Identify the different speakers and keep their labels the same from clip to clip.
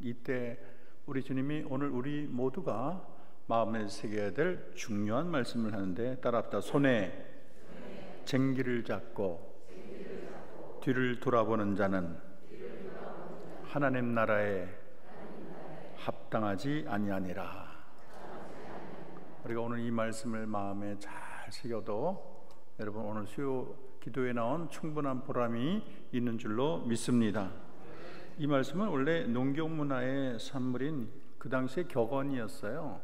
Speaker 1: 이때 우리 주님이 오늘 우리 모두가 마음에 새겨야 될 중요한 말씀을 하는데, 따라합시다. 손에 쟁기를 잡고 뒤를 돌아보는 자는 하나님 나라에 합당하지 아니하니라. 우리가 오늘 이 말씀을 마음에 잘 새겨도 여러분 오늘 수요 기도에 나온 충분한 보람이 있는 줄로 믿습니다. 이 말씀은 원래 농경 문화의 산물인 그 당시의 격언이었어요.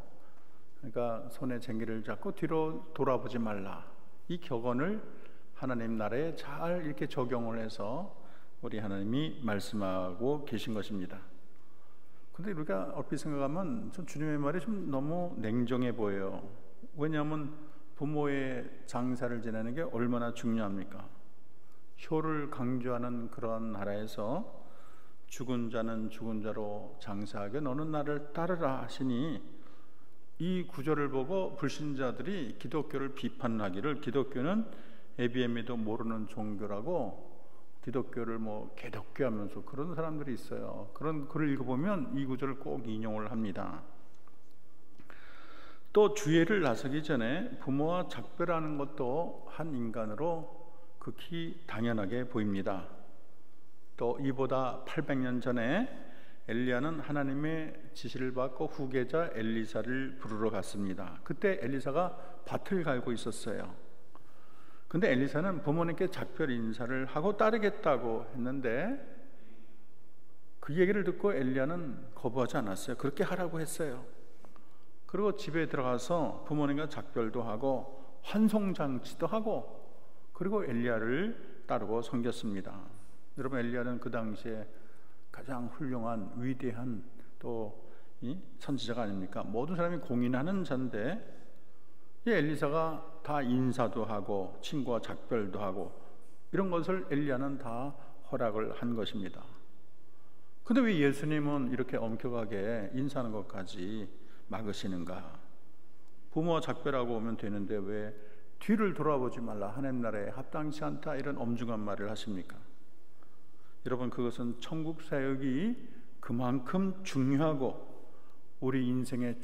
Speaker 1: 그러니까 손에 쟁기를 잡고 뒤로 돌아보지 말라. 이 격언을 하나님 나라에 잘 이렇게 적용을 해서 우리 하나님이 말씀하고 계신 것입니다. 근데 우리가 얼핏 생각하면 좀 주님의 말이 좀 너무 냉정해 보여요. 왜냐하면 부모의 장사를 지내는 게 얼마나 중요합니까? 효를 강조하는 그런 나라에서 죽은 자는 죽은 자로 장사하게 너는 나를 따르라 하시니, 이 구절을 보고 불신자들이 기독교를 비판하기를, 기독교는 ABM에도 모르는 종교라고 기독교를 개독교 하면서 그런 사람들이 있어요. 그런 글을 읽어보면 이 구절을 꼭 인용을 합니다. 또 주예를 나서기 전에 부모와 작별하는 것도 한 인간으로 극히 당연하게 보입니다. 또 이보다 800년 전에 엘리야는 하나님의 지시를 받고 후계자 엘리사를 부르러 갔습니다. 그때 엘리사가 밭을 갈고 있었어요. 근데 엘리사는 부모님께 작별 인사를 하고 따르겠다고 했는데, 그 얘기를 듣고 엘리야는 거부하지 않았어요. 그렇게 하라고 했어요. 그리고 집에 들어가서 부모님과 작별도 하고 환송잔치도 하고, 그리고 엘리야를 따르고 섬겼습니다. 여러분, 엘리야는 그 당시에 가장 훌륭한 위대한 또 선지자가 아닙니까? 모든 사람이 공인하는 자인데, 이 엘리사가 다 인사도 하고 친구와 작별도 하고 이런 것을 엘리야는 다 허락을 한 것입니다. 근데 왜 예수님은 이렇게 엄격하게 인사하는 것까지 막으시는가? 부모와 작별하고 오면 되는데 왜 뒤를 돌아보지 말라, 하나님 나라에 합당치 않다, 이런 엄중한 말을 하십니까? 여러분, 그것은 천국 사역이 그만큼 중요하고 우리 인생의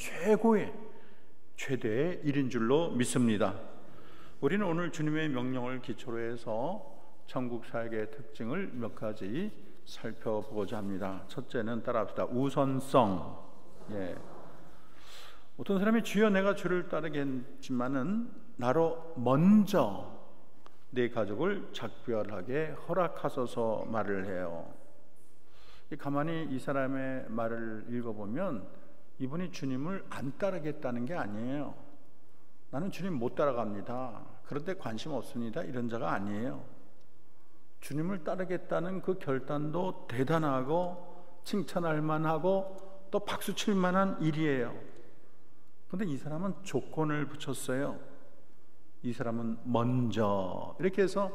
Speaker 1: 최대의 일인 줄로 믿습니다. 우리는 오늘 주님의 명령을 기초로 해서 천국 사역의 특징을 몇 가지 살펴보고자 합니다. 첫째는 따라합시다. 우선성. 어떤 사람이 주여 내가 주를 따르겠지만은 나로 먼저 내 가족을 작별하게 허락하소서 말을 해요. 가만히 이 사람의 말을 읽어보면 이분이 주님을 안 따르겠다는 게 아니에요. 나는 주님 못 따라갑니다, 그런데 관심 없습니다, 이런 자가 아니에요. 주님을 따르겠다는 그 결단도 대단하고 칭찬할 만하고 또 박수 칠 만한 일이에요. 그런데 이 사람은 조건을 붙였어요. 이 사람은 먼저, 이렇게 해서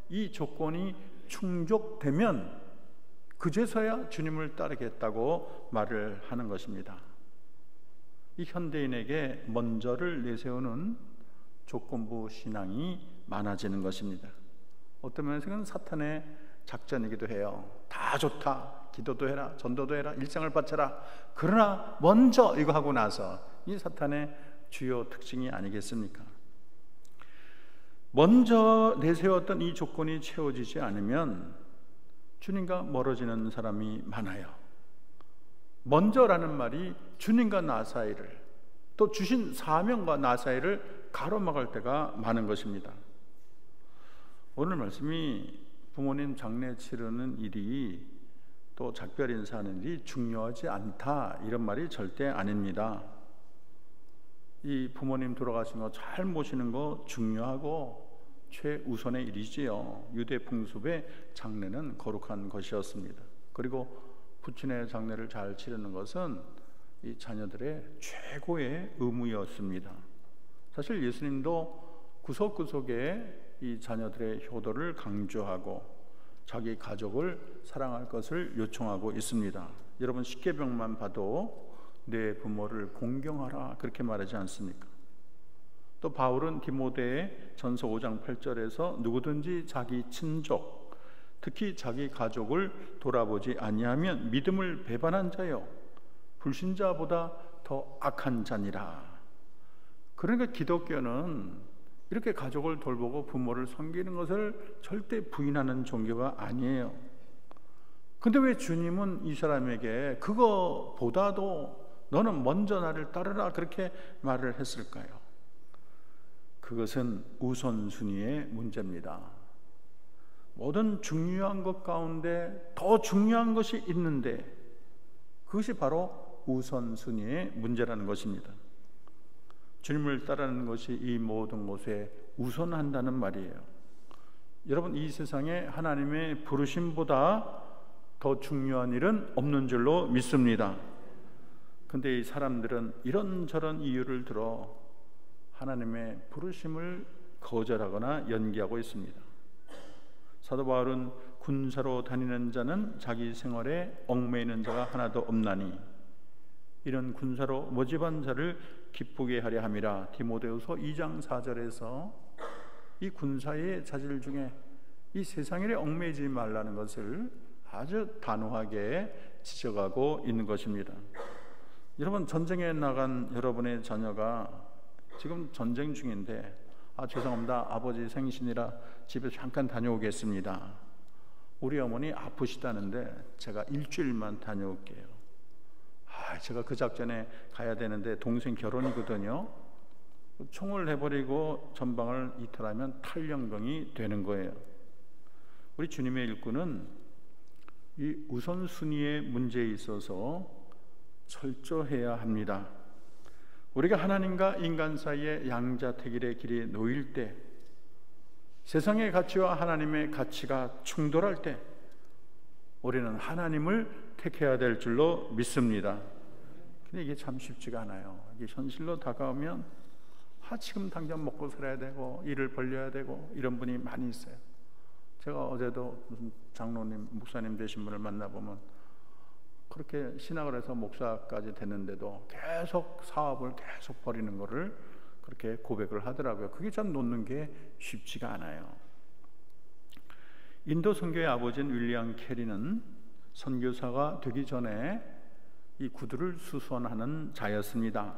Speaker 1: 이 조건이 충족되면 그제서야 주님을 따르겠다고 말을 하는 것입니다. 이 현대인에게 먼저를 내세우는 조건부 신앙이 많아지는 것입니다. 어떤 면에서는 사탄의 작전이기도 해요. 다 좋다, 기도도 해라, 전도도 해라, 일상을 바쳐라, 그러나 먼저 이거 하고 나서, 이 사탄의 주요 특징이 아니겠습니까? 먼저 내세웠던 이 조건이 채워지지 않으면 주님과 멀어지는 사람이 많아요. 먼저라는 말이 주님과 나 사이를, 또 주신 사명과 나 사이를 가로막을 때가 많은 것입니다. 오늘 말씀이 부모님 장례 치르는 일이, 또 작별 인사하는 일이 중요하지 않다, 이런 말이 절대 아닙니다. 이 부모님 돌아가신 거 잘 모시는 거 중요하고 최우선의 일이지요. 유대 풍습의 장례는 거룩한 것이었습니다. 그리고 부친의 장례를 잘 치르는 것은 이 자녀들의 최고의 의무였습니다. 사실 예수님도 구석구석에 이 자녀들의 효도를 강조하고 자기 가족을 사랑할 것을 요청하고 있습니다. 여러분, 십계명만 봐도 내 부모를 공경하라, 그렇게 말하지 않습니까? 또 바울은 디모데에 전서 5장 8절에서 누구든지 자기 친족, 특히 자기 가족을 돌아보지 아니하면 믿음을 배반한 자요 불신자보다 더 악한 자니라. 그러니까 기독교는 이렇게 가족을 돌보고 부모를 섬기는 것을 절대 부인하는 종교가 아니에요. 근데 왜 주님은 이 사람에게 그거보다도 너는 먼저 나를 따르라 그렇게 말을 했을까요? 그것은 우선순위의 문제입니다. 모든 중요한 것 가운데 더 중요한 것이 있는데 그것이 바로 우선순위의 문제라는 것입니다. 주님을 따르는 것이 이 모든 것에 우선한다는 말이에요. 여러분, 이 세상에 하나님의 부르심보다 더 중요한 일은 없는 줄로 믿습니다. 근데 이 사람들은 이런저런 이유를 들어 하나님의 부르심을 거절하거나 연기하고 있습니다. 사도 바울은 군사로 다니는 자는 자기 생활에 얽매이는 자가 하나도 없나니 이런 군사로 모집한 자를 기쁘게 하려 함이라. 디모데후서 2장 4절에서 이 군사의 자질 중에 이 세상 일에 얽매이지 말라는 것을 아주 단호하게 지적하고 있는 것입니다. 여러분, 전쟁에 나간 여러분의 자녀가 지금 전쟁 중인데 죄송합니다, 아버지 생신이라 집에 잠깐 다녀오겠습니다. 우리 어머니 아프시다는데 제가 일주일만 다녀올게요. 제가 그 작전에 가야 되는데 동생 결혼이거든요. 총을 해버리고 전방을 이탈하면 탈영병이 되는 거예요. 우리 주님의 일꾼은 이 우선순위의 문제에 있어서 철저해야 합니다. 우리가 하나님과 인간 사이에 양자택일의 길이 놓일 때, 세상의 가치와 하나님의 가치가 충돌할 때 우리는 하나님을 택해야 될 줄로 믿습니다. 근데 이게 참 쉽지가 않아요. 이게 현실로 다가오면 지금 당장 먹고 살아야 되고 일을 벌려야 되고 이런 분이 많이 있어요. 제가 어제도 무슨 장로님, 목사님 되신 분을 만나보면 그렇게 신학을 해서 목사까지 됐는데도 계속 사업을 계속 벌이는 거를 그렇게 고백을 하더라고요. 그게 참 놓는 게 쉽지가 않아요. 인도 선교의 아버지인 윌리엄 캐리는 선교사가 되기 전에 이 구두를 수선하는 자였습니다.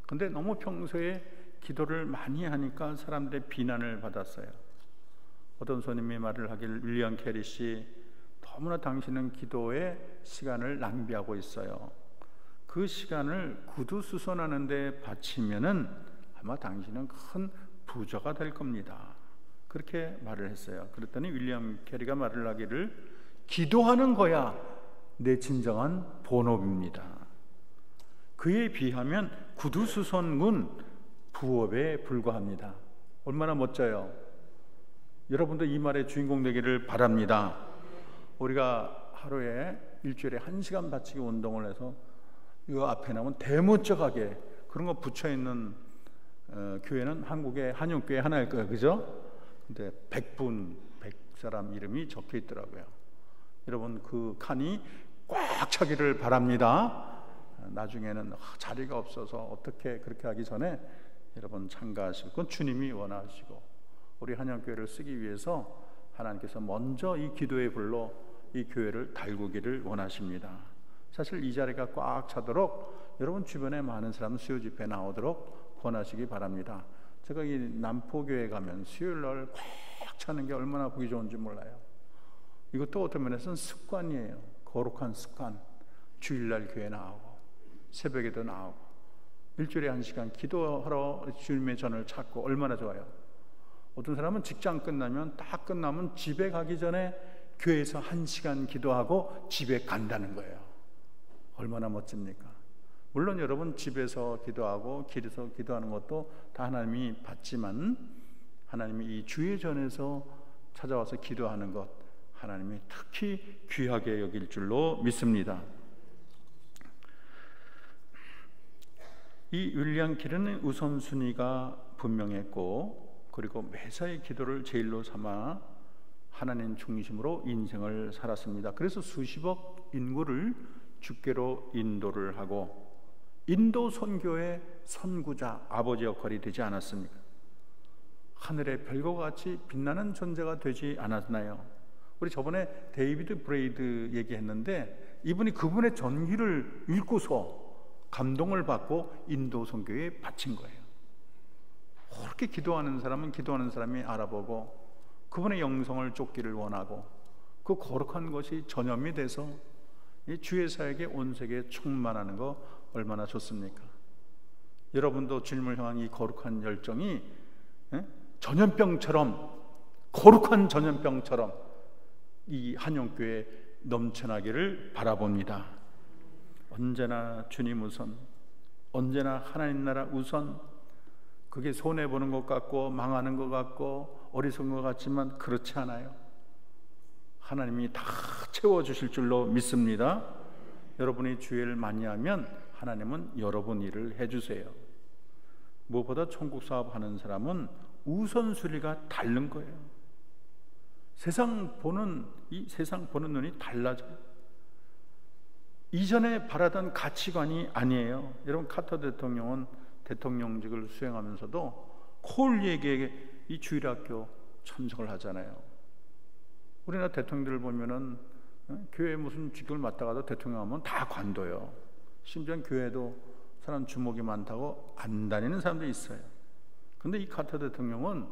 Speaker 1: 근데 너무 평소에 기도를 많이 하니까 사람들의 비난을 받았어요. 어떤 손님이 말을 하길, 윌리엄 캐리 씨, 너무나 당신은 기도에 시간을 낭비하고 있어요. 그 시간을 구두 수선하는 데 바치면은 아마 당신은 큰 부자가 될 겁니다. 그렇게 말을 했어요. 그랬더니 윌리엄 캐리가 말을 하기를, 기도하는 거야 내 진정한 본업입니다. 그에 비하면 구두 수선은 부업에 불과합니다. 얼마나 멋져요. 여러분도 이 말의 주인공 되기를 바랍니다. 우리가 하루에 일주일에 1시간 바치기 운동을 해서 이 앞에 나면 대문짝하게 그런 거 붙여있는 교회는 한국의 한영교회 하나일 거예요. 그죠? 근데 100사람 이름이 적혀 있더라고요. 여러분, 그 칸이 꽉 차기를 바랍니다. 나중에는 자리가 없어서 어떻게 그렇게 하기 전에 여러분 참가하시고, 그건 주님이 원하시고 우리 한영교회를 쓰기 위해서 하나님께서 먼저 이 기도의 불로 이 교회를 달구기를 원하십니다. 사실 이 자리가 꽉 차도록 여러분 주변에 많은 사람 수요 집회에 나오도록 권하시기 바랍니다. 제가 이 남포교회 가면 수요일날 꽉 차는 게 얼마나 보기 좋은지 몰라요. 이것도 어떤 면에서는 습관이에요. 거룩한 습관. 주일날 교회 나오고 새벽에도 나오고 일주일에 1시간 기도하러 주님의 전을 찾고 얼마나 좋아요. 어떤 사람은 직장 끝나면 딱 끝나면 집에 가기 전에 교회에서 1시간 기도하고 집에 간다는 거예요. 얼마나 멋집니까? 물론 여러분 집에서 기도하고 길에서 기도하는 것도 다 하나님이 받지만 하나님이 이 주의 전에서 찾아와서 기도하는 것 하나님이 특히 귀하게 여길 줄로 믿습니다. 이 윌리엄 캐리는 우선순위가 분명했고 그리고 매사의 기도를 제일로 삼아 하나님 중심으로 인생을 살았습니다. 그래서 수십억 인구를 주께로 인도를 하고 인도 선교의 선구자, 아버지 역할이 되지 않았습니까? 하늘의 별과 같이 빛나는 존재가 되지 않았나요? 우리 저번에 데이비드 브레이드 얘기했는데 이분이 그분의 전기를 읽고서 감동을 받고 인도 선교에 바친 거예요. 그렇게 기도하는 사람은 기도하는 사람이 알아보고 그분의 영성을 쫓기를 원하고 그 거룩한 것이 전염이 돼서 이 주의 사역에 온 세계에 충만하는 거 얼마나 좋습니까? 여러분도 주님을 향한 이 거룩한 열정이 전염병처럼, 거룩한 전염병처럼 이 한영교회에 넘쳐나기를 바라봅니다. 언제나 주님 우선, 언제나 하나님 나라 우선. 그게 손해보는 것 같고 망하는 것 같고 어리석은 것 같지만 그렇지 않아요. 하나님이 다 채워주실 줄로 믿습니다. 여러분이 주의를 많이 하면 하나님은 여러분 일을 해주세요. 무엇보다 천국 사업하는 사람은 우선순위가 다른 거예요. 세상 보는 눈이 달라져요. 이전에 바라던 가치관이 아니에요. 여러분, 카터 대통령은 대통령직을 수행하면서도 콜리에게 이 주일학교 참석을 하잖아요. 우리나라 대통령들을 보면은 교회 무슨 직급을 맡다가도 대통령 하면 다 관둬요. 심지어 교회도 사람 주목이 많다고 안 다니는 사람도 있어요. 근데 이 카터 대통령은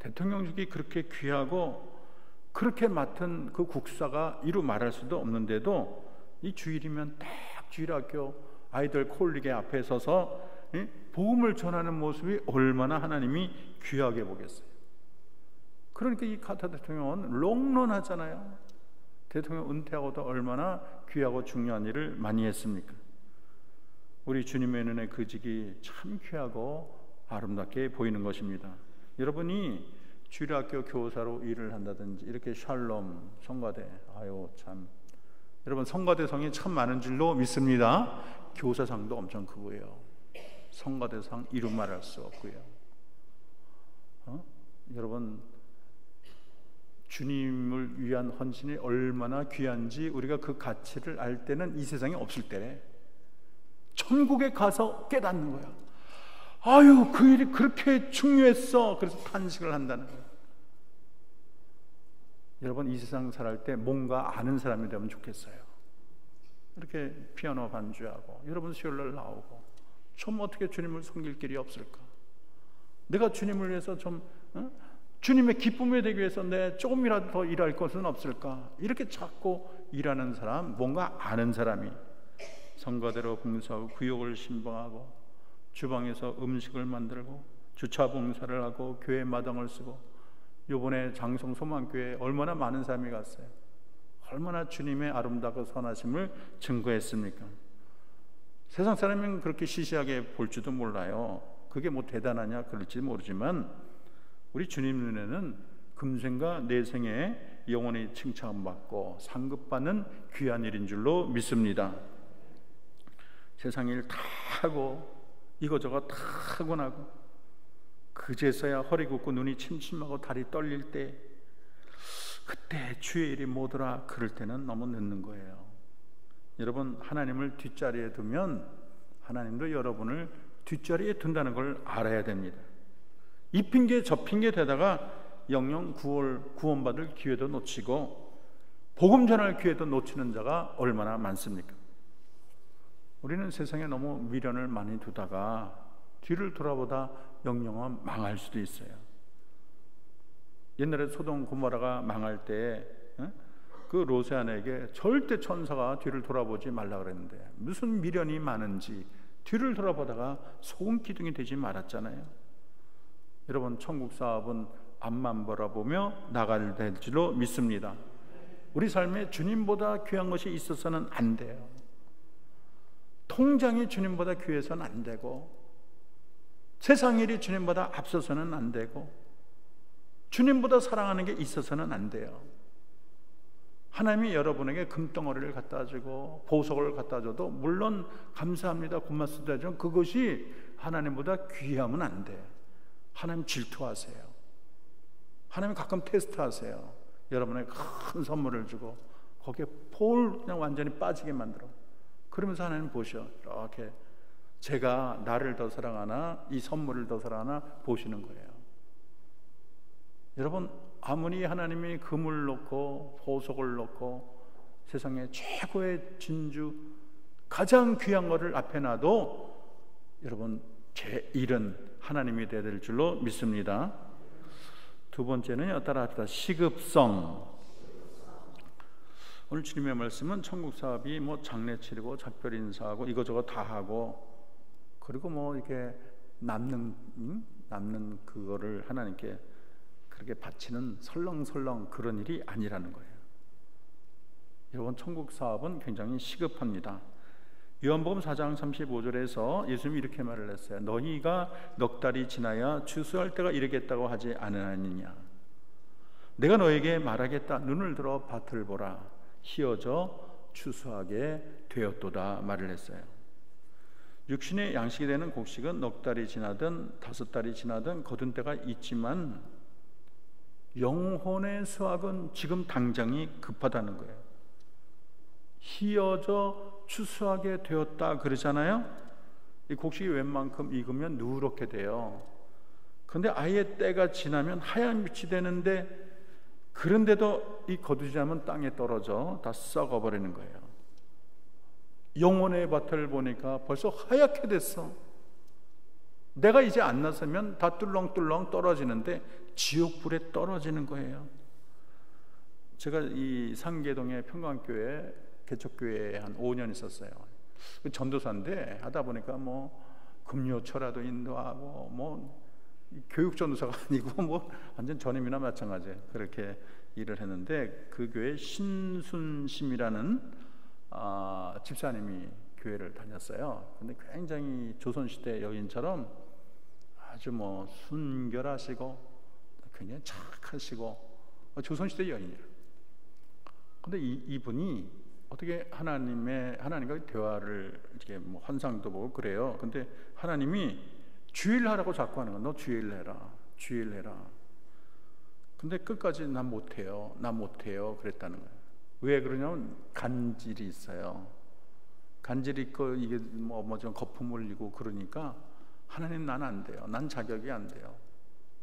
Speaker 1: 대통령직이 그렇게 귀하고 그렇게 맡은 그 국사가 이루 말할 수도 없는데도 이 주일이면 딱 주일학교 아이들 콜리게 앞에 서서 복음을 전하는 모습이 얼마나 하나님이 귀하게 보겠어요. 그러니까 이 카터 대통령은 롱런하잖아요. 대통령 은퇴하고도 얼마나 귀하고 중요한 일을 많이 했습니까? 우리 주님의 눈에 그 직이 참 귀하고 아름답게 보이는 것입니다. 여러분이 주일학교 교사로 일을 한다든지 이렇게 샬롬 성가대, 아유 참, 여러분 성가대상이 참 많은 줄로 믿습니다. 교사상도 엄청 크고요. 성가대상 이루 말할 수 없고요. 여러분, 주님을 위한 헌신이 얼마나 귀한지 우리가 그 가치를 알 때는 이 세상에 없을 때래. 천국에 가서 깨닫는 거야. 아유, 그 일이 그렇게 중요했어. 그래서 탄식을 한다는 거야. 여러분, 이 세상 살할 때 뭔가 아는 사람이 되면 좋겠어요. 이렇게 피아노 반주하고 여러분 수요일날 나오고 좀 어떻게 주님을 섬길 길이 없을까? 내가 주님을 위해서 좀 주님의 기쁨이 되기 위해서 내 조금이라도 더 일할 것은 없을까? 이렇게 자꾸 일하는 사람, 뭔가 아는 사람이 성가대로 봉사하고 구역을 신방하고 주방에서 음식을 만들고 주차 봉사를 하고 교회 마당을 쓰고, 요번에 장성 소망교회에 얼마나 많은 사람이 갔어요. 얼마나 주님의 아름답고 선하심을 증거했습니까? 세상 사람은 그렇게 시시하게 볼지도 몰라요. 그게 뭐 대단하냐 그럴지 모르지만 우리 주님 눈에는 금생과 내생에 영원히 칭찬받고 상급받는 귀한 일인 줄로 믿습니다. 세상 일 다 하고 이거저거 다 하고 나고 그제서야 허리 굽고 눈이 침침하고 다리 떨릴 때, 그때 주의 일이 뭐더라 그럴 때는 너무 늦는 거예요. 여러분, 하나님을 뒷자리에 두면 하나님도 여러분을 뒷자리에 둔다는 걸 알아야 됩니다. 이 핑계 저 핑계 대다가 영영 구원받을 기회도 놓치고 복음 전할 기회도 놓치는 자가 얼마나 많습니까? 우리는 세상에 너무 미련을 많이 두다가 뒤를 돌아보다 영영은 망할 수도 있어요. 옛날에 소돔 고모라가 망할 때 그 로세안에게 절대 천사가 뒤를 돌아보지 말라 그랬는데 무슨 미련이 많은지 뒤를 돌아보다가 소금 기둥이 되지 말았잖아요. 여러분, 천국 사업은 앞만 바라보며 나가야 될 줄로 믿습니다. 우리 삶에 주님보다 귀한 것이 있어서는 안 돼요. 통장이 주님보다 귀해서는 안 되고 세상 일이 주님보다 앞서서는 안 되고 주님보다 사랑하는 게 있어서는 안 돼요. 하나님이 여러분에게 금덩어리를 갖다 주고 보석을 갖다 줘도 물론 감사합니다, 고맙습니다 하지만 그것이 하나님보다 귀하면 안 돼. 하나님 질투하세요. 하나님 가끔 테스트하세요. 여러분에게 큰 선물을 주고 거기에 그냥 완전히 빠지게 만들어. 그러면서 하나님 보셔. 이렇게 제가 나를 더 사랑하나 이 선물을 더 사랑하나 보시는 거예요. 여러분, 아무리 하나님이 금을 넣고 보석을 넣고 세상에 최고의 진주 가장 귀한 것을 앞에 놔도 여러분 제 일은 하나님이 되어야 될 줄로 믿습니다. 두 번째는요, 따라합시다. 시급성. 오늘 주님의 말씀은 천국 사업이 뭐 장례 치르고 작별 인사하고 이거저거 다 하고 그리고 뭐 이렇게 남는 그거를 하나님께 그렇게 바치는 설렁설렁 그런 일이 아니라는 거예요. 여러분, 천국 사업은 굉장히 시급합니다. 요한복음 4장 35절에서 예수님이 이렇게 말을 했어요. 너희가 넉 달이 지나야 추수할 때가 이르겠다고 하지 않으느냐. 내가 너에게 말하겠다. 눈을 들어 밭을 보라. 희어져 추수하게 되었도다 말을 했어요. 육신의 양식이 되는 곡식은 넉 달이 지나든 5달이 지나든 거둔 때가 있지만 영혼의 수확은 지금 당장이 급하다는 거예요. 희어져 추수하게 되었다 그러잖아요. 이 곡식이 웬만큼 익으면 누렇게 돼요. 그런데 아예 때가 지나면 하얀 빛이 되는데 그런데도 이 거두지 않으면 땅에 떨어져 다 썩어버리는 거예요. 영혼의 밭을 보니까 벌써 하얗게 됐어. 내가 이제 안 나서면 다 뚫렁뚫렁 떨어지는데 지옥불에 떨어지는 거예요. 제가 이 상계동의 평강교회 개척교회에 한 5년 있었어요. 전도사인데 하다 보니까 뭐 금요철화도 인도하고 뭐 교육 전도사가 아니고 뭐 완전 전임이나 마찬가지예요. 그렇게 일을 했는데 그 교회 신순심이라는 집사님이 교회를 다녔어요. 근데 굉장히 조선시대 여인처럼 아주 뭐 순결하시고 굉장히 착하시고 조선시대 여인이에요. 근데 이분이 어떻게 하나님과 대화를 이렇게 뭐 환상도 보고 그래요. 근데 하나님이 주일하라고 자꾸 하는 거야. 너 주일해라, 주일해라. 근데 끝까지 난 못해요, 그랬다는 거예요. 왜 그러냐면 간질이 있어요. 간질이 있고 이게 뭐 좀 거품 올리고 그러니까 하나님 난 안 돼요. 난 자격이 안 돼요.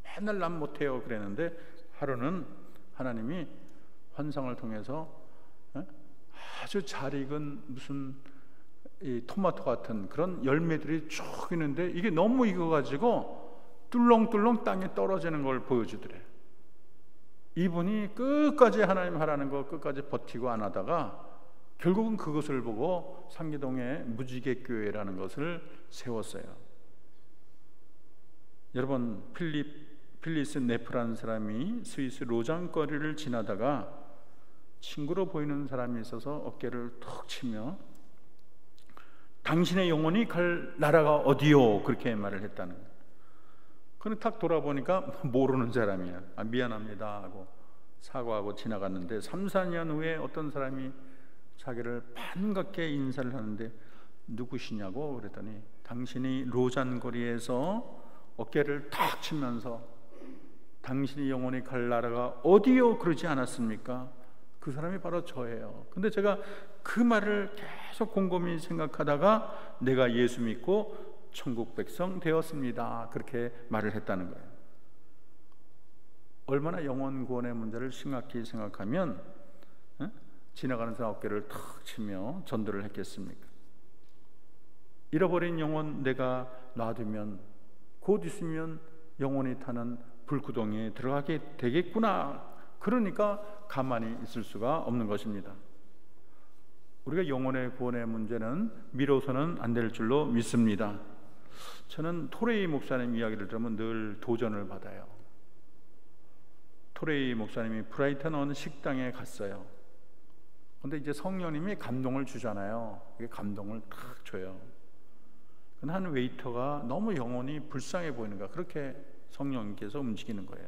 Speaker 1: 맨날 난 못해요 그랬는데 하루는 하나님이 환상을 통해서 아주 잘 익은 무슨 이 토마토 같은 그런 열매들이 쭉 있는데 이게 너무 익어가지고 뚫렁뚫렁 땅에 떨어지는 걸 보여주더래. 이분이 끝까지 하나님 하라는 거 끝까지 버티고 안 하다가 결국은 그것을 보고 상계동에 무지개교회라는 것을 세웠어요. 여러분, 필리스 네프라는 사람이 스위스 로장 거리를 지나다가 친구로 보이는 사람이 있어서 어깨를 툭 치며 당신의 영혼이 갈 나라가 어디요? 그렇게 말을 했다는 거예요. 그런데 탁 돌아보니까 모르는 사람이야. 미안합니다 하고 사과하고 지나갔는데 3, 4년 후에 어떤 사람이 자기를 반갑게 인사를 하는데 누구시냐고 그랬더니 당신이 로잔 거리에서 어깨를 탁 치면서 당신의 영혼이 갈 나라가 어디요? 그러지 않았습니까? 그 사람이 바로 저예요. 근데 제가 그 말을 계속 곰곰이 생각하다가 내가 예수 믿고 천국 백성 되었습니다. 그렇게 말을 했다는 거예요. 얼마나 영혼 구원의 문제를 심각히 생각하면 지나가는 사람 어깨를 탁 치며 전도를 했겠습니까? 잃어버린 영혼 내가 놔두면 곧 있으면 영혼이 타는 불구덩이에 들어가게 되겠구나. 그러니까 가만히 있을 수가 없는 것입니다. 우리가 영혼의 구원의 문제는 미뤄서는 안 될 줄로 믿습니다. 저는 토레이 목사님 이야기를 들으면 늘 도전을 받아요. 토레이 목사님이 브라이튼 어느 식당에 갔어요. 근데 이제 성령님이 감동을 주잖아요. 이게 감동을 탁 줘요. 근데 한 웨이터가 너무 영혼이 불쌍해 보이는 거야. 그렇게 성령님께서 움직이는 거예요.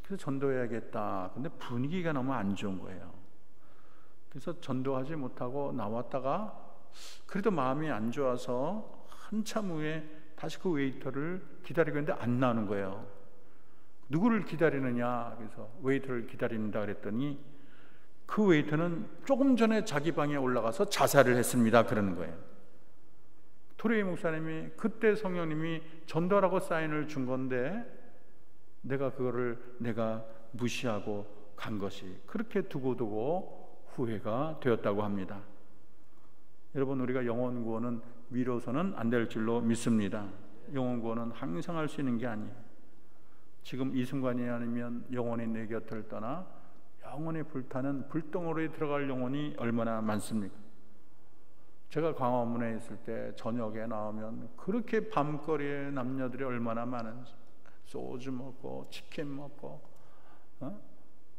Speaker 1: 그래서 전도해야겠다. 근데 분위기가 너무 안 좋은 거예요. 그래서 전도하지 못하고 나왔다가 그래도 마음이 안 좋아서 한참 후에 다시 그 웨이터를 기다리고 있는데 안 나오는 거예요. 누구를 기다리느냐? 그래서 웨이터를 기다린다 그랬더니 그 웨이터는 조금 전에 자기 방에 올라가서 자살을 했습니다. 그러는 거예요. 토레이 목사님이 그때 성령님이 전도하라고 사인을 준 건데 내가 그거를 무시하고 간 것이 그렇게 두고두고 후회가 되었다고 합니다. 여러분, 우리가 영혼 구원은 미뤄서는 안 될 줄로 믿습니다. 영혼 구원은 항상 할 수 있는 게 아니에요. 지금 이 순간이 아니면 영혼이 내 곁을 떠나 영원히 불타는 불덩어리에 들어갈 영혼이 얼마나 많습니까? 제가 광화문에 있을 때 저녁에 나오면 그렇게 밤거리에 남녀들이 얼마나 많은지, 소주 먹고 치킨 먹고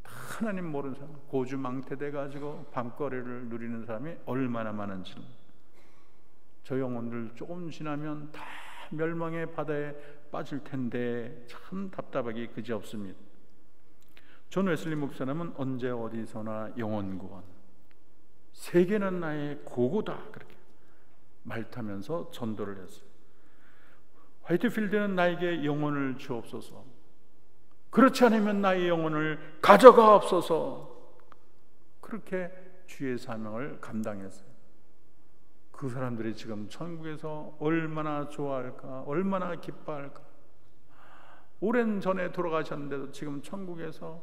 Speaker 1: 하나님 모르는 사람, 고주 망태돼 가지고 밤거리를 누리는 사람이 얼마나 많은지. 저 영혼들 조금 지나면 다 멸망의 바다에 빠질 텐데 참 답답하기 그지없습니다. 존 웨슬리 목사님은 언제 어디서나 영혼 구원, 세계는 나의 고고다, 그렇게 말타면서 전도를 했어요. 화이트필드는 나에게 영혼을 주옵소서, 그렇지 않으면 나의 영혼을 가져가옵소서, 그렇게 주의 사명을 감당했어요. 그 사람들이 지금 천국에서 얼마나 좋아할까, 얼마나 기뻐할까. 오랜 전에 돌아가셨는데도 지금 천국에서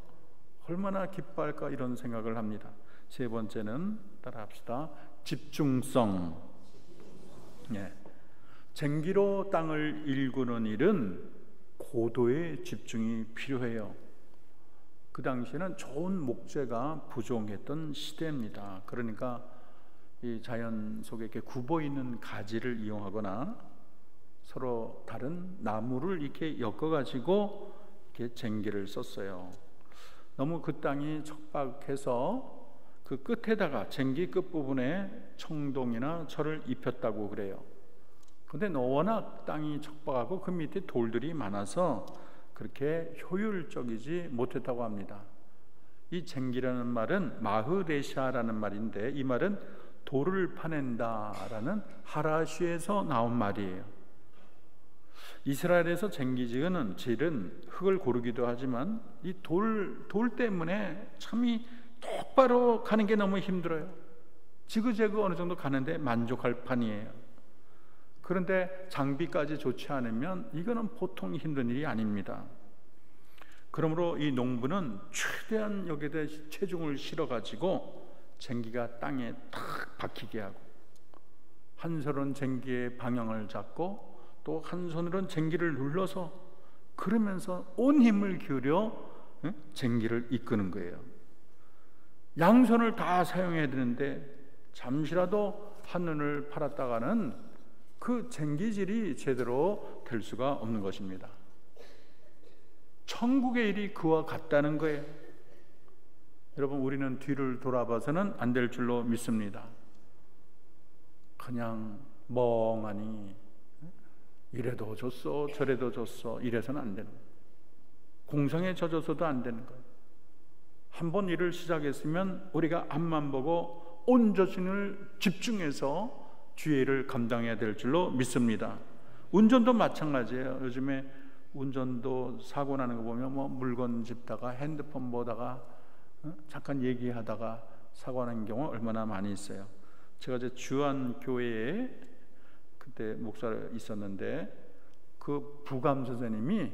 Speaker 1: 얼마나 기뻐할까, 이런 생각을 합니다. 세 번째는 따라합시다. 집중성. 쟁기로 땅을 일구는 일은 고도의 집중이 필요해요. 그 당시에는 좋은 목재가 부족했던 시대입니다. 그러니까 이 자연 속에 이렇게 굽어 있는 가지를 이용하거나 서로 다른 나무를 이렇게 엮어가지고 이렇게 쟁기를 썼어요. 너무 그 땅이 척박해서 그 끝에다가 쟁기 끝 부분에 청동이나 철을 입혔다고 그래요. 근데 워낙 땅이 척박하고 그 밑에 돌들이 많아서 그렇게 효율적이지 못했다고 합니다. 이 쟁기라는 말은 마흐레샤라는 말인데, 이 말은 돌을 파낸다라는 하라시에서 나온 말이에요. 이스라엘에서 쟁기질은 흙을 고르기도 하지만 이 돌 때문에 참이 똑바로 가는 게 너무 힘들어요. 지그재그 어느 정도 가는데 만족할 판이에요. 그런데 장비까지 좋지 않으면 이거는 보통 힘든 일이 아닙니다. 그러므로 이 농부는 최대한 여기에 체중을 실어가지고 쟁기가 땅에 탁 박히게 하고, 한 손은 쟁기의 방향을 잡고 또 한 손으로는 쟁기를 눌러서, 그러면서 온 힘을 기울여 쟁기를 이끄는 거예요. 양손을 다 사용해야 되는데 잠시라도 한눈을 팔았다가는 그 쟁기질이 제대로 될 수가 없는 것입니다. 천국의 일이 그와 같다는 거예요. 여러분, 우리는 뒤를 돌아봐서는 안 될 줄로 믿습니다. 그냥 멍하니 이래도 줬어 저래도 줬어 이래서는 안 되는 거예요. 공성에 젖어서도 안 되는 거예요. 한번 일을 시작했으면 우리가 앞만 보고 온 자신을 집중해서 주의 일을 감당해야 될 줄로 믿습니다. 운전도 마찬가지예요. 요즘에 운전도 사고 나는 거 보면 물건 짚다가 핸드폰 보다가 잠깐 얘기하다가 사고 나는 경우 얼마나 많이 있어요. 제가 이제 주안 교회에 그때 목사가 있었는데 그 부감 선생님이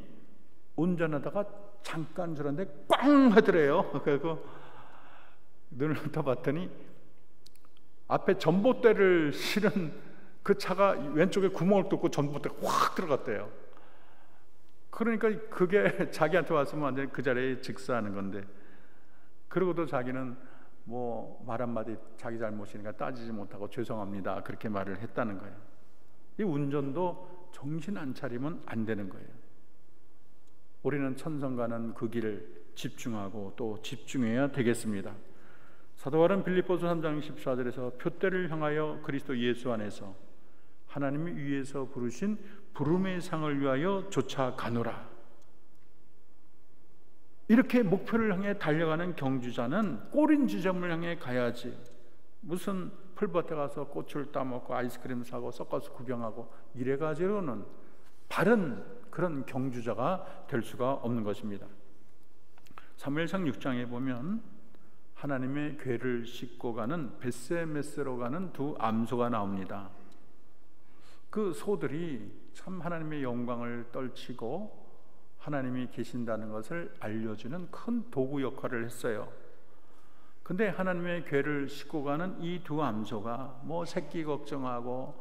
Speaker 1: 운전하다가 잠깐 저런데 꽝 하더래요. 그리고 눈을 떠봤더니 앞에 전봇대를 실은 그 차가 왼쪽에 구멍을 뚫고 전봇대가 확 들어갔대요. 그러니까 그게 자기한테 왔으면 완전히 그 자리에 직사하는 건데, 그러고도 자기는 말 한마디 자기 잘못이니까 따지지 못하고 죄송합니다 그렇게 말을 했다는 거예요. 이 운전도 정신 안 차리면 안 되는 거예요. 우리는 천성 가는 그 길을 집중하고 또 집중해야 되겠습니다. 사도 바울은 빌립보서 3장 14절에서 표대를 향하여 그리스도 예수 안에서 하나님이 위에서 부르신 부름의 상을 위하여 쫓아가노라. 이렇게 목표를 향해 달려가는 경주자는 꼬린 지점을 향해 가야지, 무슨 풀밭에 가서 꽃을 따먹고 아이스크림 사고 섞어서 구경하고 이래가지고는 바른 그런 경주자가 될 수가 없는 것입니다. 사무엘상 6장에 보면 하나님의 궤를 싣고 가는 벳세메스로 가는 두 암소가 나옵니다. 그 소들이 참 하나님의 영광을 떨치고 하나님이 계신다는 것을 알려주는 큰 도구 역할을 했어요. 근데 하나님의 괴를 싣고 가는 이 두 암소가 뭐 새끼 걱정하고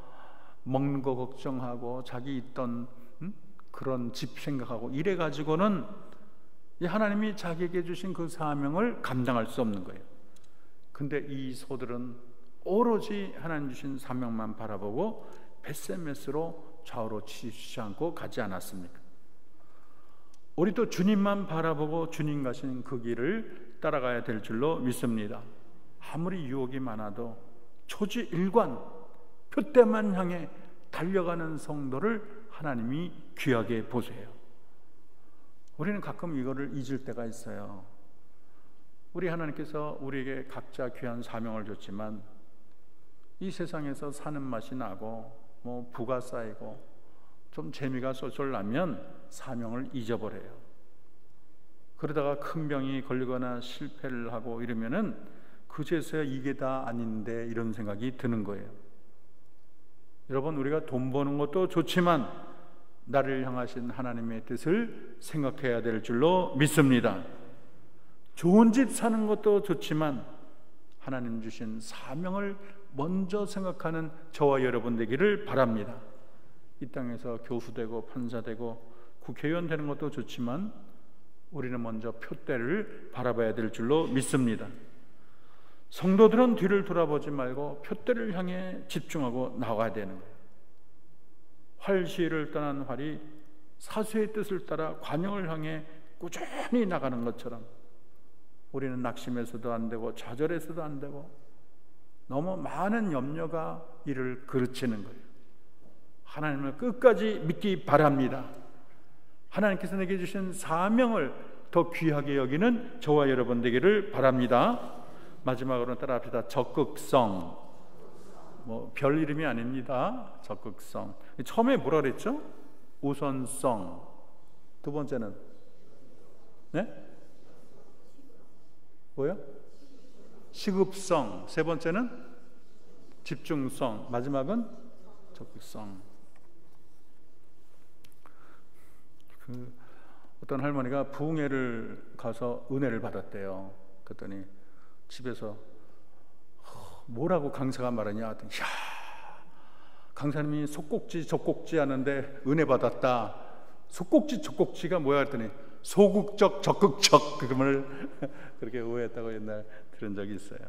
Speaker 1: 먹는 거 걱정하고 자기 있던 그런 집 생각하고 이래 가지고는 이 하나님이 자기에게 주신 그 사명을 감당할 수 없는 거예요. 근데 이 소들은 오로지 하나님 주신 사명만 바라보고 벳세메스로 좌우로 치우치지 않고 가지 않았습니까? 우리도 주님만 바라보고 주님 가신 그 길을 따라가야 될 줄로 믿습니다. 아무리 유혹이 많아도 초지일관 표대만 향해 달려가는 성도를 하나님이 귀하게 보세요. 우리는 가끔 이거를 잊을 때가 있어요. 우리 하나님께서 우리에게 각자 귀한 사명을 줬지만 이 세상에서 사는 맛이 나고 뭐 부가 쌓이고 좀 재미가 쏠쏠나면 사명을 잊어버려요. 그러다가 큰 병이 걸리거나 실패를 하고 이러면은 그제서야 이게 다 아닌데 이런 생각이 드는 거예요. 여러분, 우리가 돈 버는 것도 좋지만 나를 향하신 하나님의 뜻을 생각해야 될 줄로 믿습니다. 좋은 집 사는 것도 좋지만 하나님 주신 사명을 먼저 생각하는 저와 여러분 되기를 바랍니다. 이 땅에서 교수되고 판사되고 국회의원 되는 것도 좋지만 우리는 먼저 표대를 바라봐야 될 줄로 믿습니다. 성도들은 뒤를 돌아보지 말고 표대를 향해 집중하고 나가야 되는 거예요. 활시위를 떠난 활이 사수의 뜻을 따라 관역을 향해 꾸준히 나가는 것처럼 우리는 낙심해서도 안 되고 좌절해서도 안 되고 너무 많은 염려가 이를 그르치는 거예요. 하나님을 끝까지 믿기 바랍니다. 하나님께서 내게 주신 사명을 더 귀하게 여기는 저와 여러분 되기를 바랍니다. 마지막으로 따라합시다. 적극성. 뭐 별 이름이 아닙니다. 적극성. 처음에 뭐라 그랬죠? 우선성. 두 번째는 네? 뭐요? 시급성. 세 번째는 집중성. 마지막은 적극성. 어떤 할머니가 부흥회를 가서 은혜를 받았대요. 그랬더니 집에서 뭐라고 강사가 말하냐 하더니, 야, 강사님이 속꼭지 적꼭지 하는데 은혜 받았다. 속꼭지 적꼭지가 뭐야 했더니 소극적 적극적, 그 말을 그렇게 오해했다고 옛날 들은 적이 있어요.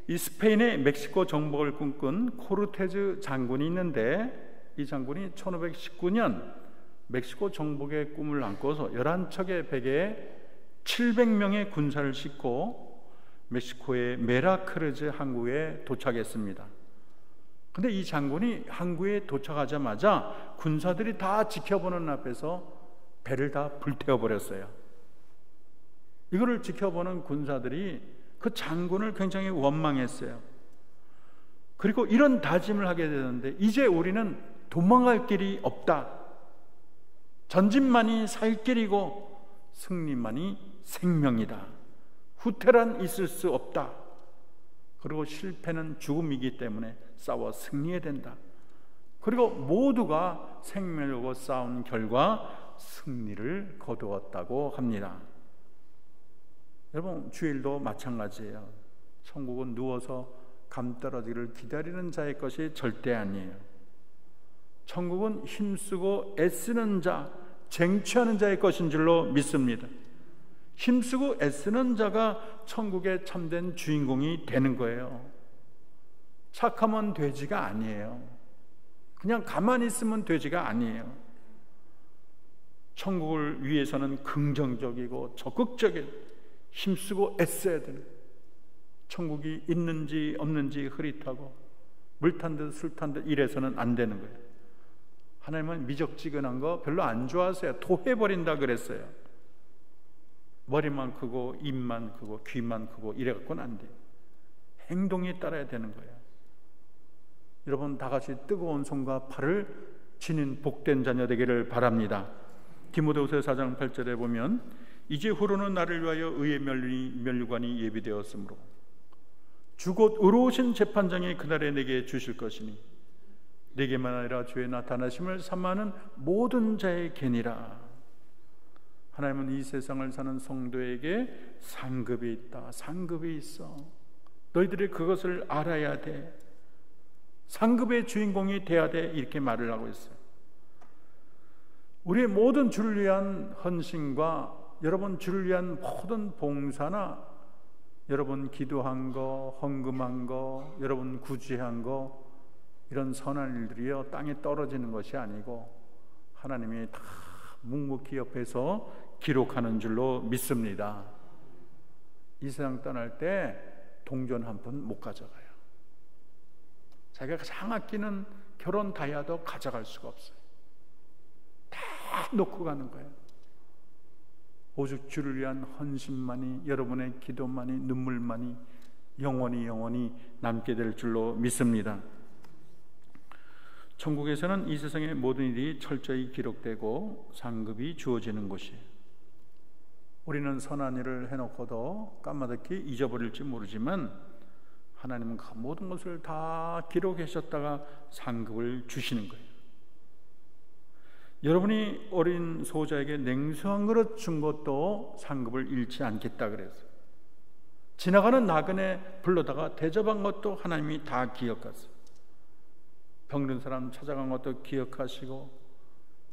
Speaker 1: 이 스페인의 멕시코 정복을 꿈꾼 코르테즈 장군이 있는데 이 장군이 1519년 멕시코 정복의 꿈을 안고서 11척의 베개에 700명의 군사를 싣고 멕시코의 메라크르즈 항구에 도착했습니다. 근데 이 장군이 항구에 도착하자마자 군사들이 다 지켜보는 앞에서 배를 다 불태워버렸어요. 이거를 지켜보는 군사들이 그 장군을 굉장히 원망했어요. 그리고 이런 다짐을 하게 되는데, 이제 우리는 도망갈 길이 없다. 전진만이 살 길이고 승리만이 생명이다. 후퇴란 있을 수 없다. 그리고 실패는 죽음이기 때문에 싸워 승리해야 된다. 그리고 모두가 생명을 걸고 싸운 결과 승리를 거두었다고 합니다. 여러분, 주일도 마찬가지예요. 천국은 누워서 감 떨어지기를 기다리는 자의 것이 절대 아니에요. 천국은 힘쓰고 애쓰는 자, 쟁취하는 자의 것인 줄로 믿습니다. 힘쓰고 애쓰는 자가 천국의 참된 주인공이 되는 거예요. 착하면 돼지가 아니에요. 그냥 가만히 있으면 돼지가 아니에요. 천국을 위해서는 긍정적이고 적극적인, 힘쓰고 애써야 되는, 천국이 있는지 없는지 흐릿하고 물 탄 듯 술 탄 듯 이래서는 안 되는 거예요. 하나님은 미적지근한 거 별로 안 좋아하세요. 토해버린다 그랬어요. 머리만 크고 입만 크고 귀만 크고 이래갖고는 안 돼요. 행동에 따라야 되는 거예요. 여러분, 다 같이 뜨거운 손과 팔을 지닌 복된 자녀 되기를 바랍니다. 디모데후서 4장 8절에 보면, 이제 후로는 나를 위하여 의의 면류관이 예비되었으므로 주 곧 의로우신 재판장이 그날에 내게 주실 것이니 내게만 아니라 주의 나타나심을 삼하는 모든 자의 겐이라. 하나님은 이 세상을 사는 성도에게 상급이 있다. 상급이 있어. 너희들이 그것을 알아야 돼. 상급의 주인공이 돼야 돼. 이렇게 말을 하고 있어요. 우리의 모든 주를 위한 헌신과 여러분 주를 위한 모든 봉사나 여러분 기도한 거, 헌금한 거, 여러분 구제한 거, 이런 선한 일들이요 땅에 떨어지는 것이 아니고 하나님이 다 묵묵히 옆에서 기록하는 줄로 믿습니다. 이 세상 떠날 때 동전 한 푼 못 가져가요. 자기가 가장 아끼는 결혼 다이아도 가져갈 수가 없어요. 다 놓고 가는 거예요. 오직 주를 위한 헌신만이, 여러분의 기도만이, 눈물만이 영원히 남게 될 줄로 믿습니다. 천국에서는 이 세상의 모든 일이 철저히 기록되고 상급이 주어지는 곳이에요. 우리는 선한 일을 해놓고도 까마득히 잊어버릴지 모르지만 하나님은 그 모든 것을 다 기록하셨다가 상급을 주시는 거예요. 여러분이 어린 소자에게 냉수 한 그릇 준 것도 상급을 잃지 않겠다 그랬어요. 지나가는 나그네 불러다가 대접한 것도 하나님이 다 기억하세요. 병든 사람 찾아간 것도 기억하시고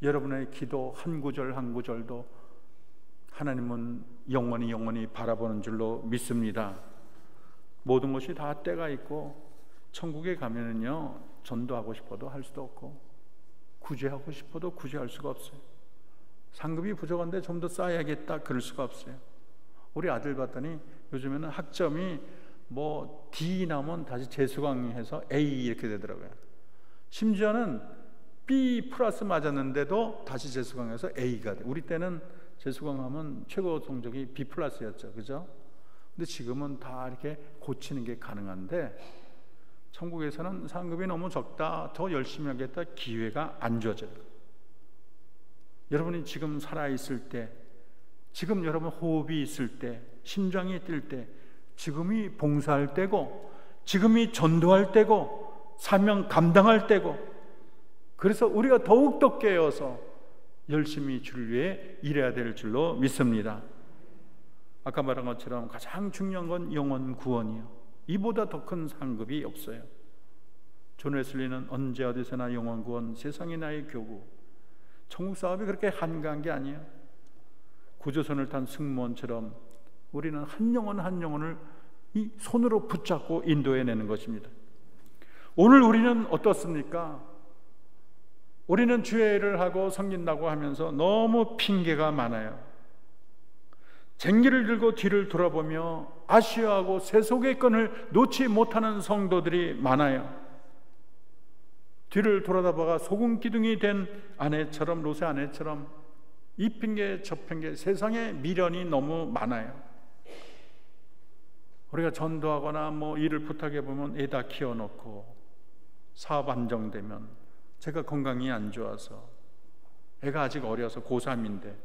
Speaker 1: 여러분의 기도 한 구절 한 구절도 하나님은 영원히 바라보는 줄로 믿습니다. 모든 것이 다 때가 있고 천국에 가면은요 전도하고 싶어도 할 수도 없고 구제하고 싶어도 구제할 수가 없어요. 상급이 부족한데 좀 더 쌓아야겠다 그럴 수가 없어요. 우리 아들 봤더니 요즘에는 학점이 뭐 D 나오면 다시 재수강해서 A 이렇게 되더라고요. 심지어는 B 플러스 맞았는데도 다시 재수강해서 A가 돼. 우리 때는 재수강하면 최고 성적이 B 플러스였죠, 그죠? 근데 지금은 다 이렇게 고치는 게 가능한데 천국에서는 상급이 너무 적다, 더 열심히 하겠다 기회가 안 주어져요. 여러분이 지금 살아있을 때, 지금 여러분 호흡이 있을 때, 심장이 뛸 때, 지금이 봉사할 때고 지금이 전도할 때고 사명 감당할 때고, 그래서 우리가 더욱더 깨어서 열심히 주를 위해 일해야 될 줄로 믿습니다. 아까 말한 것처럼 가장 중요한 건 영혼 구원이요, 이보다 더 큰 상급이 없어요. 존 웨슬리는 언제 어디서나 영혼 구원, 세상이 나의 교구. 천국 사업이 그렇게 한가한 게 아니에요. 구조선을 탄 승무원처럼 우리는 한 영혼 한 영혼을 이 손으로 붙잡고 인도해내는 것입니다. 오늘 우리는 어떻습니까? 우리는 주의를 하고 섬긴다고 하면서 너무 핑계가 많아요. 쟁기를 들고 뒤를 돌아보며 아쉬워하고 세속의 끈을 놓지 못하는 성도들이 많아요. 뒤를 돌아다보가 소금 기둥이 된 아내처럼, 롯의 아내처럼 이 핑계 저 핑계, 세상에 미련이 너무 많아요. 우리가 전도하거나 뭐 일을 부탁해 보면 애 다 키워놓고 사업 안정되면 제가 건강이 안 좋아서, 애가 아직 어려서 고3인데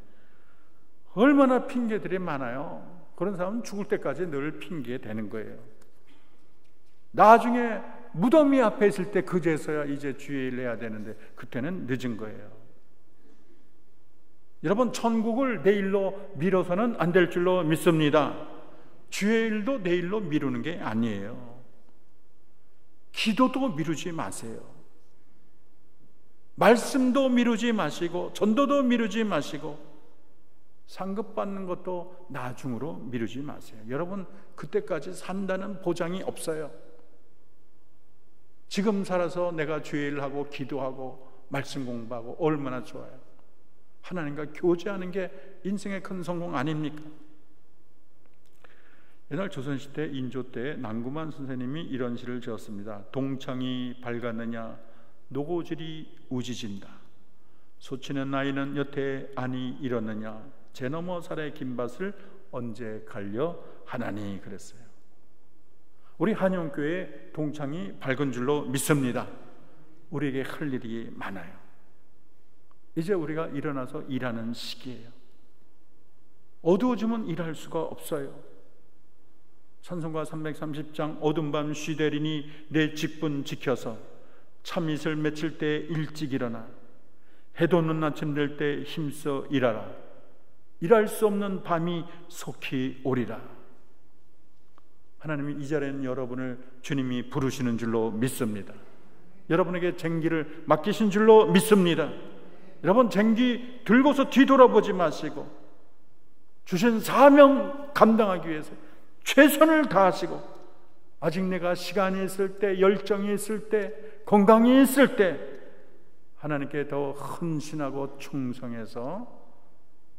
Speaker 1: 얼마나 핑계들이 많아요. 그런 사람은 죽을 때까지 늘 핑계 대는 거예요. 나중에 무덤이 앞에 있을 때 그제서야 이제 주의를 해야 되는데 그때는 늦은 거예요. 여러분, 천국을 내일로 미뤄서는 안 될 줄로 믿습니다. 주의 일도 내일로 미루는 게 아니에요. 기도도 미루지 마세요. 말씀도 미루지 마시고 전도도 미루지 마시고 상급 받는 것도 나중으로 미루지 마세요. 여러분, 그때까지 산다는 보장이 없어요. 지금 살아서 내가 주의 일을 하고 기도하고 말씀 공부하고 얼마나 좋아요. 하나님과 교제하는 게 인생의 큰 성공 아닙니까? 옛날 조선시대 인조 때 남구만 선생님이 이런 시를 지었습니다. 동창이 밝았느냐 노고질이 우지진다. 소치는 나이는 여태 아니 이렇느냐 제 너머 살의 긴밭을 언제 갈려 하나니 그랬어요. 우리 한영교회 동창이 밝은 줄로 믿습니다. 우리에게 할 일이 많아요. 이제 우리가 일어나서 일하는 시기예요. 어두워지면 일할 수가 없어요. 찬송가 330장 어둠 밤 쉬되리니 내 직분 지켜서 참이슬 맺힐 때 일찍 일어나 해 돋는 아침 될 때 힘써 일하라. 일할 수 없는 밤이 속히 오리라. 하나님이 이 자리에는 여러분을 주님이 부르시는 줄로 믿습니다. 여러분에게 쟁기를 맡기신 줄로 믿습니다. 여러분, 쟁기 들고서 뒤돌아보지 마시고 주신 사명 감당하기 위해서 최선을 다하시고, 아직 내가 시간이 있을 때, 열정이 있을 때, 건강이 있을 때 하나님께 더 헌신하고 충성해서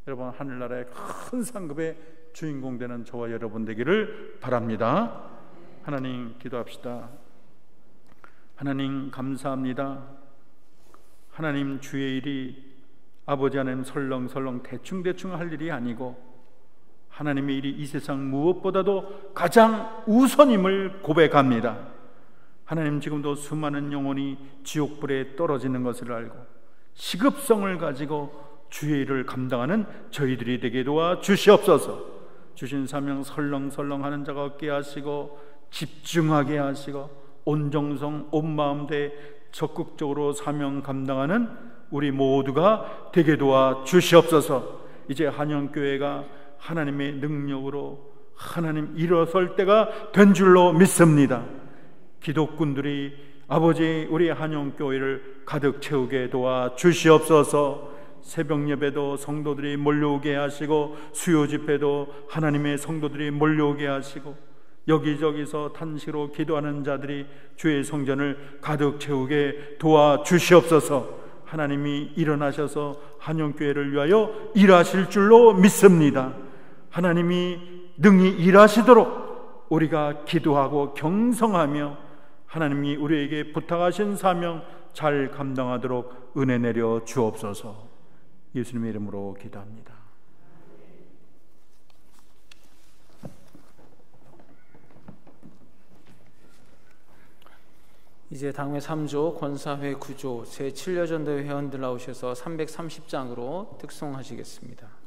Speaker 1: 여러분 하늘나라의 큰 상급의 주인공 되는 저와 여러분 되기를 바랍니다. 하나님, 기도합시다. 하나님, 감사합니다. 하나님, 주의 일이 아버지 하나님 설렁설렁 대충대충 할 일이 아니고 하나님의 일이 이 세상 무엇보다도 가장 우선임을 고백합니다. 하나님, 지금도 수많은 영혼이 지옥불에 떨어지는 것을 알고 시급성을 가지고 주의 일을 감당하는 저희들이 되게 도와 주시옵소서. 주신 사명 설렁설렁하는 자가 없게 하시고 집중하게 하시고 온 정성 온 마음 대 적극적으로 사명 감당하는 우리 모두가 되게 도와 주시옵소서. 이제 한영교회가 하나님의 능력으로 하나님 일어설 때가 된 줄로 믿습니다. 기독군들이 아버지 우리 한영교회를 가득 채우게 도와 주시옵소서. 새벽 예배도 성도들이 몰려오게 하시고 수요 집회도 하나님의 성도들이 몰려오게 하시고 여기저기서 탄식으로 기도하는 자들이 주의 성전을 가득 채우게 도와주시옵소서. 하나님이 일어나셔서 한영교회를 위하여 일하실 줄로 믿습니다. 하나님이 능히 일하시도록 우리가 기도하고 경성하며 하나님이 우리에게 부탁하신 사명 잘 감당하도록 은혜 내려 주옵소서. 예수님의 이름으로 기도합니다.
Speaker 2: 이제 당회 3조 권사회 9조 제7여전도회 회원들 나오셔서 330장으로 특송하시겠습니다.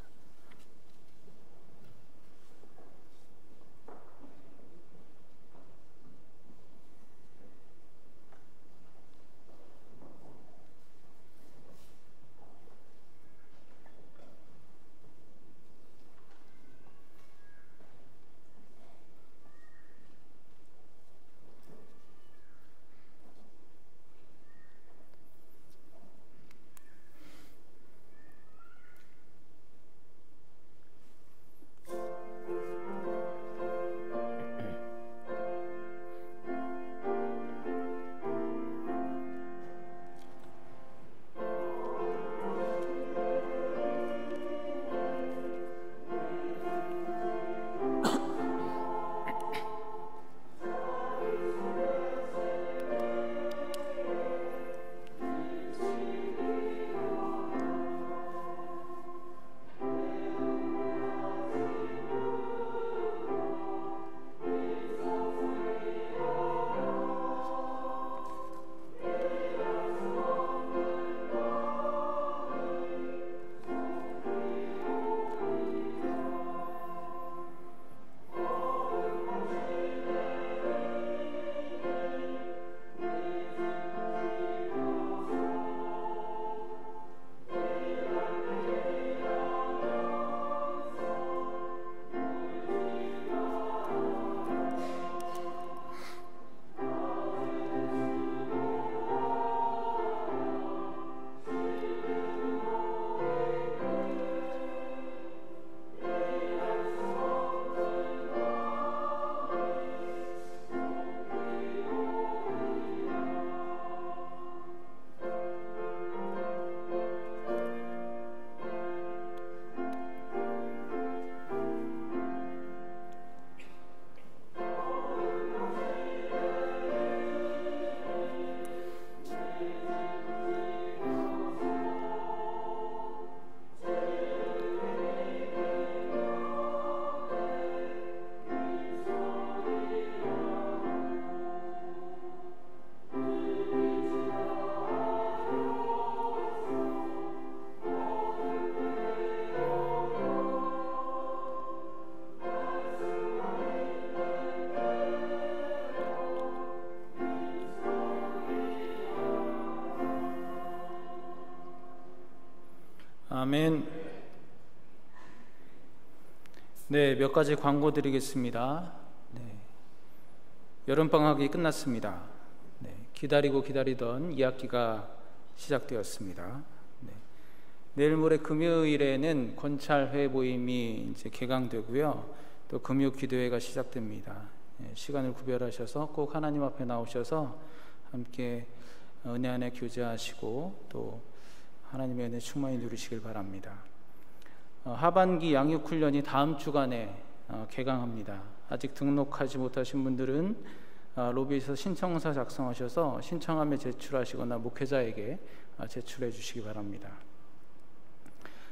Speaker 2: 아멘. 네, 몇 가지 광고 드리겠습니다. 네, 여름방학이 끝났습니다. 네, 기다리던 2학기가 시작되었습니다. 네, 내일 모레 금요일에는 권찰회 모임이 이제 개강되고요. 또 금요 기도회가 시작됩니다. 네, 시간을 구별하셔서 꼭 하나님 앞에 나오셔서 함께 은혜 안에 교제하시고 또 하나님의 은혜 충만히 누리시길 바랍니다. 하반기 양육훈련이 다음 주간에 개강합니다. 아직 등록하지 못하신 분들은 로비에서 신청서 작성하셔서 신청함에 제출하시거나 목회자에게 제출해 주시기 바랍니다.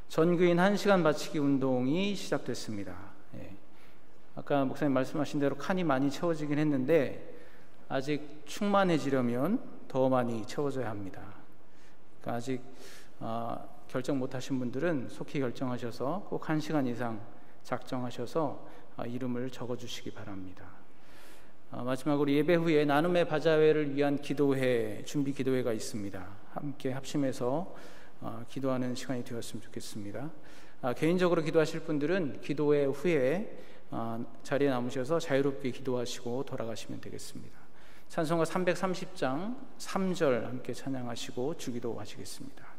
Speaker 2: 전교인 1시간 바치기 운동이 시작됐습니다. 예. 아까 목사님 말씀하신 대로 칸이 많이 채워지긴 했는데 아직 충만해지려면 더 많이 채워져야 합니다. 그러니까 아직 결정 못하신 분들은 속히 결정하셔서 꼭 1시간 이상 작정하셔서 이름을 적어주시기 바랍니다. 마지막으로 예배 후에 나눔의 바자회를 위한 기도회, 준비 기도회가 있습니다. 함께 합심해서 기도하는 시간이 되었으면 좋겠습니다. 개인적으로 기도하실 분들은 기도회 후에 자리에 남으셔서 자유롭게 기도하시고 돌아가시면 되겠습니다. 찬송가 330장 3절 함께 찬양하시고 주기도 하시겠습니다.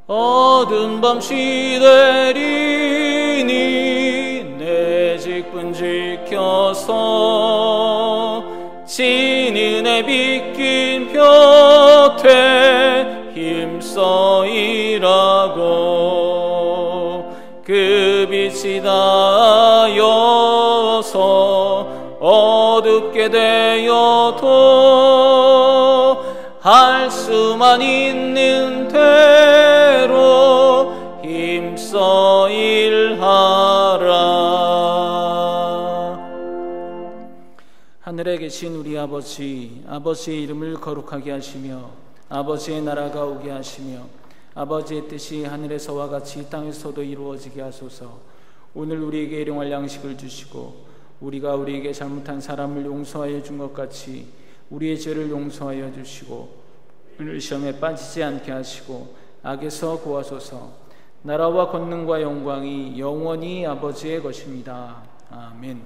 Speaker 2: 어두운 밤 시대리니 내 직분 지켜서 진은혜 비낀 곁에 힘써 일하고 그 빛이 닿아여서 어둡게 되어도 할 수만 있는 대로 힘써 일하라. 하늘에 계신 우리 아버지의 이름을 거룩하게 하시며 아버지의 나라가 오게 하시며 아버지의 뜻이 하늘에서와 같이 이 땅에서도 이루어지게 하소서. 오늘 우리에게 일용할 양식을 주시고 우리가 우리에게 잘못한 사람을 용서하여 준 것 같이 우리의 죄를 용서하여 주시고 오늘 시험에 빠지지 않게 하시고 악에서 구하소서. 나라와 권능과 영광이 영원히 아버지의 것입니다. 아멘.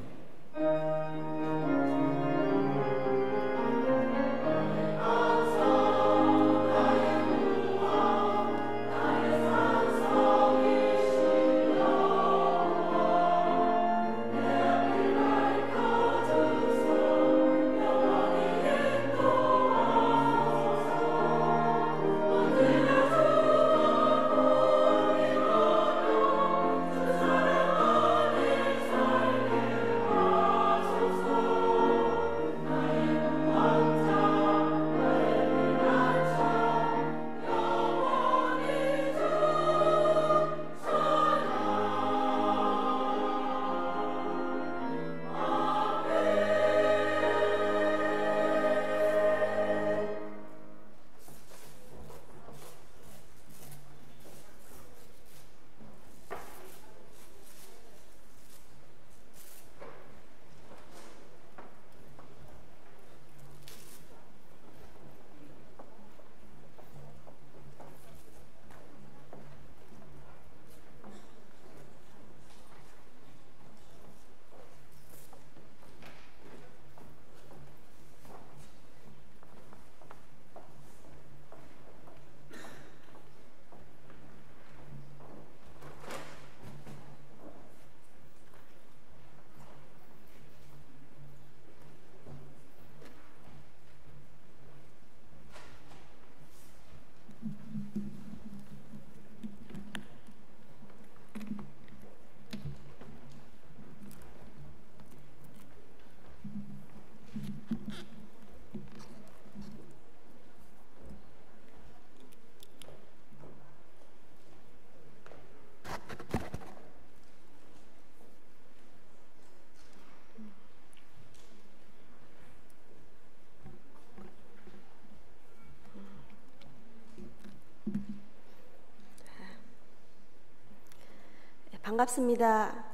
Speaker 3: 반갑습니다.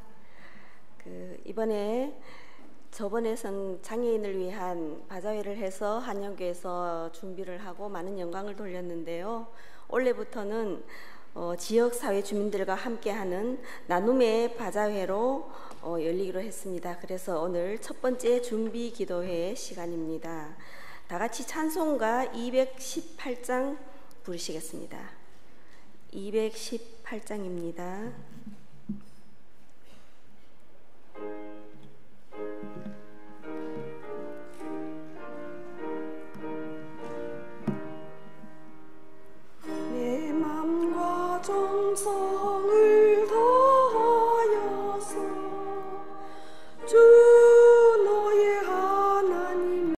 Speaker 3: 이번에 저번에선 장애인을 위한 바자회를 해서 한영교에서 준비를 하고 많은 영광을 돌렸는데요. 올해부터는 지역사회 주민들과 함께하는 나눔의 바자회로 열리기로 했습니다. 그래서 오늘 첫 번째 준비 기도회 시간입니다. 다 같이 찬송가 218장 부르시겠습니다. 218장입니다.